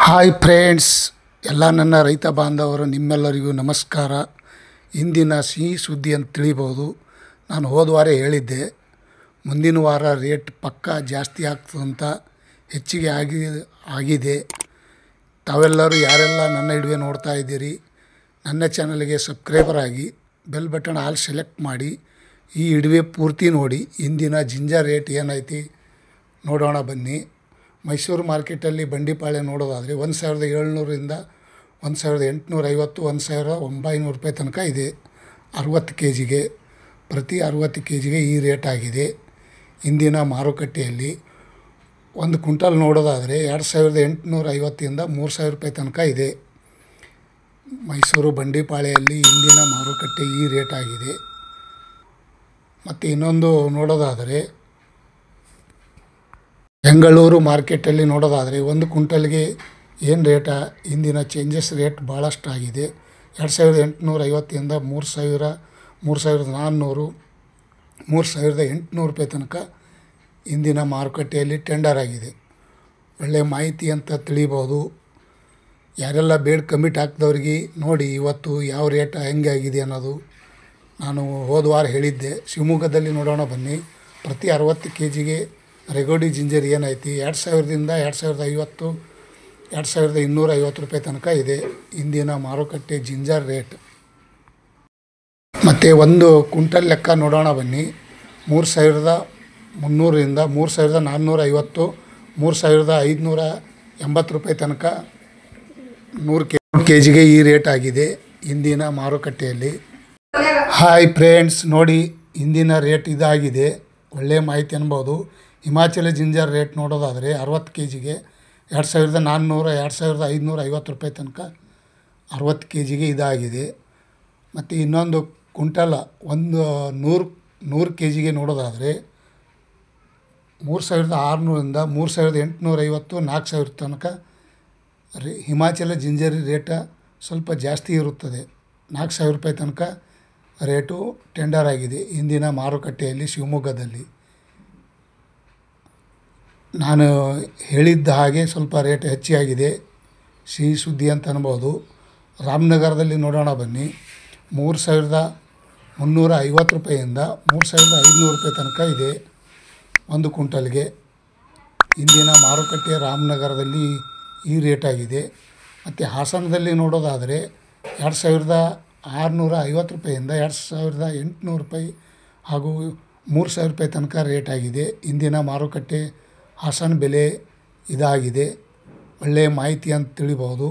Hi friends, ಎಲ್ಲ ನನ್ನ ರೈತ ಬಾಂಧವರು ನಿಮ್ಮೆಲ್ಲರಿಗೂ ನಮಸ್ಕಾರ. ಇಂದಿನ ಸಿಹಿ ಸುದ್ದಿ ಅಂತ ತಿಳಿಬೋದು. ನಾನು ಹೋದ ವಾರ ಹೇಳಿದ್ದೆ, ಮುಂದಿನ ವಾರ ರೇಟ್ ಪಕ್ಕಾ ಜಾಸ್ತಿ ಆಗ್ತದಂತ, ಹೆಚ್ಚಿಗೆ ಆಗಿದೆ. ತಾವೆಲ್ಲರೂ ಯಾರೆಲ್ಲ ನನ್ನ ವಿಡಿಯೋ ನೋಡ್ತಾ ಇದ್ದೀರಿ, ನನ್ನ ಚಾನಲ್ಗೆ ಸಬ್ಸ್ಕ್ರೈಬರ್ ಆಗಿ ಬೆಲ್ ಬಟನ್ ಆಲ್ ಸೆಲೆಕ್ಟ್ ಮಾಡಿ ಈ ವಿಡಿಯೋ ಪೂರ್ತಿ ನೋಡಿ. ಇಂದಿನ ಜಿಂಜರ್ ರೇಟ್ ಏನೈತಿ ನೋಡೋಣ ಬನ್ನಿ. ಮೈಸೂರು ಮಾರ್ಕೆಟಲ್ಲಿ ಬಂಡಿಪಾಳ್ಯ ನೋಡೋದಾದರೆ 1700ರಿಂದ 1850, 1900 ರೂಪಾಯಿ ತನಕ ಇದೆ. 60 ಕೆ ಜಿಗೆ, ಪ್ರತಿ 60 ಕೆ ಜಿಗೆ ಈ ರೇಟ್ ಆಗಿದೆ. ಇಂದಿನ ಮಾರುಕಟ್ಟೆಯಲ್ಲಿ ಒಂದು ಕ್ವಿಂಟಲ್ ನೋಡೋದಾದರೆ 2850ರಿಂದ 3000 ರೂಪಾಯಿ ತನಕ ಇದೆ. ಮೈಸೂರು ಬಂಡಿಪಾಳ್ಯಲ್ಲಿ ಇಂದಿನ ಮಾರುಕಟ್ಟೆ ಈ ರೇಟ್ ಆಗಿದೆ. ಮತ್ತು ಇನ್ನೊಂದು ನೋಡೋದಾದರೆ ಬೆಂಗಳೂರು ಮಾರ್ಕೆಟಲ್ಲಿ ನೋಡೋದಾದರೆ ಒಂದು ಕ್ವಿಂಟಲ್ಗೆ ಏನು ರೇಟ, ಇಂದಿನ ಚೇಂಜಸ್ ರೇಟ್ ಭಾಳಷ್ಟು ಆಗಿದೆ. 2850ರಿಂದ 3000, 3400, 3800 ರೂಪಾಯಿ ತನಕ ಇಂದಿನ ಮಾರುಕಟ್ಟೆಯಲ್ಲಿ ಟೆಂಡರ್ ಆಗಿದೆ. ಒಳ್ಳೆಯ ಮಾಹಿತಿ ಅಂತ ತಿಳಿಬೋದು. ಯಾರೆಲ್ಲ ಬೇಡ್ ಕಮಿಟ್ ಹಾಕಿದವ್ರಿಗೆ ನೋಡಿ ಇವತ್ತು ಯಾವ ರೇಟ್ ಹೆಂಗೆ ಆಗಿದೆ ಅನ್ನೋದು ನಾನು ಹೋದ ವಾರ ಹೇಳಿದ್ದೆ. ಶಿವಮೊಗ್ಗದಲ್ಲಿ ನೋಡೋಣ ಬನ್ನಿ. ಪ್ರತಿ 60 ಕೆ ಜಿಗೆ ರೆಗೋಡಿ ಜಿಂಜರ್ ಏನೈತಿ 2000ದಿಂದ 2050, 2250 ರೂಪಾಯಿ ತನಕ ಇದೆ ಇಂದಿನ ಮಾರುಕಟ್ಟೆ ಜಿಂಜರ್ ರೇಟ್. ಮತ್ತು ಒಂದು ಕ್ವಿಂಟಲ್ ಲೆಕ್ಕ ನೋಡೋಣ ಬನ್ನಿ. 3300ರಿಂದ 3450, 3580 ರೂಪಾಯಿ ತನಕ 100 ಕೆ ಜಿಗೆ ಈ ರೇಟ್ ಆಗಿದೆ ಇಂದಿನ ಮಾರುಕಟ್ಟೆಯಲ್ಲಿ. ಹಾಯ್ ಫ್ರೆಂಡ್ಸ್, ನೋಡಿ ಇಂದಿನ ರೇಟ್ ಇದಾಗಿದೆ. ಒಳ್ಳೆಯ ಮಾಹಿತಿ ಅನ್ಬೋದು. ಹಿಮಾಚಲ ಜಿಂಜರ್ ರೇಟ್ ನೋಡೋದಾದರೆ 60 ಕೆ ಜಿಗೆ 2400, 2550 ರೂಪಾಯಿ ತನಕ 60 ಕೆ ಜಿಗೆ ಇದಾಗಿದೆ. ಮತ್ತು ಇನ್ನೊಂದು ಕ್ವಿಂಟಲ್ ಒಂದು 100 ಕೆ ಜಿಗೆ ನೋಡೋದಾದರೆ 3600ರಿಂದ 3850, 4000 ತನಕ ಹಿಮಾಚಲ ಜಿಂಜರ್ ರೇಟ ಸ್ವಲ್ಪ ಜಾಸ್ತಿ ಇರುತ್ತದೆ. 4000 ರೂಪಾಯಿ ತನಕ ರೇಟು ಟೆಂಡರ್ ಆಗಿದೆ ಇಂದಿನ ಮಾರುಕಟ್ಟೆಯಲ್ಲಿ ಶಿವಮೊಗ್ಗದಲ್ಲಿ. ನಾನು ಹೇಳಿದ್ದ ಹಾಗೆ ಸ್ವಲ್ಪ ರೇಟ್ ಹೆಚ್ಚಾಗಿದೆ, ಸಿಹಿ ಸುದ್ದಿ ಅಂತ ಅನ್ಬೋದು. ರಾಮನಗರದಲ್ಲಿ ನೋಡೋಣ ಬನ್ನಿ. 3350 ರೂಪಾಯಿಯಿಂದ 3500 ರೂಪಾಯಿ ತನಕ ಇದೆ ಒಂದು ಕ್ವಿಂಟಲ್ಗೆ. ಇಂದಿನ ಮಾರುಕಟ್ಟೆ ರಾಮನಗರದಲ್ಲಿ ಈ ರೇಟ್ ಆಗಿದೆ. ಮತ್ತು ಹಾಸನದಲ್ಲಿ ನೋಡೋದಾದರೆ 2650 ರೂಪಾಯಿಯಿಂದ 2800 ರೂಪಾಯಿ ಹಾಗೂ 3000 ರೂಪಾಯಿ ತನಕ ರೇಟ್ ಆಗಿದೆ. ಇಂದಿನ ಮಾರುಕಟ್ಟೆ ಹಾಸನ ಬೆಲೆ ಇದಾಗಿದೆ. ಒಳ್ಳೆಯ ಮಾಹಿತಿ ಅಂತ ತಿಳಿಬೋದು.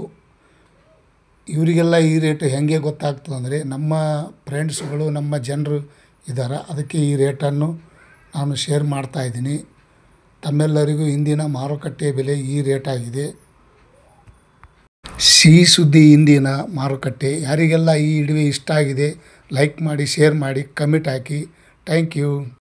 ಇವರಿಗೆಲ್ಲ ಈ ರೇಟ್ ಹೇಗೆ ಗೊತ್ತಾಗ್ತದಂದರೆ ನಮ್ಮ ಫ್ರೆಂಡ್ಸ್ಗಳು, ನಮ್ಮ ಜನರು ಇದ್ದಾರೆ, ಅದಕ್ಕೆ ಈ ರೇಟನ್ನು ನಾನು ಶೇರ್ ಮಾಡ್ತಾಯಿದ್ದೀನಿ. ತಮ್ಮೆಲ್ಲರಿಗೂ ಇಂದಿನ ಮಾರುಕಟ್ಟೆ ಬೆಲೆ ಈ ರೇಟ್ ಆಗಿದೆ. ಸಿಹಿ ಸುದ್ದಿ ಇಂದಿನ ಮಾರುಕಟ್ಟೆ. ಯಾರಿಗೆಲ್ಲ ಈ ವಿಡಿಯೋ ಇಷ್ಟ ಆಗಿದೆ ಲೈಕ್ ಮಾಡಿ, ಶೇರ್ ಮಾಡಿ, ಕಮೆಂಟ್ ಹಾಕಿ. Thank you.